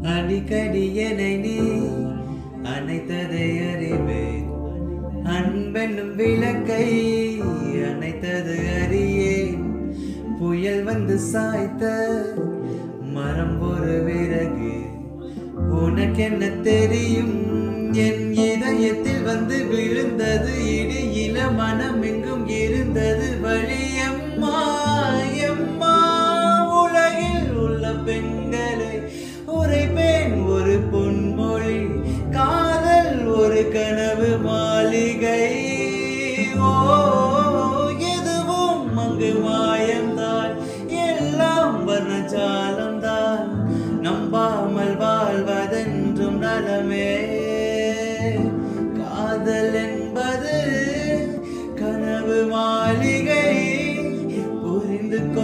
அடிக்கடி என்னை நீ அணைத்ததை அறிவேன். அன்பென்னும் விளக்கை அணைத்தது அறியேன். புயல் வந்து சாய்த்த மரம் ஒரு விறகு. உனக்கென்ன தெரியும்? என் இதயத்தில் வந்து விழு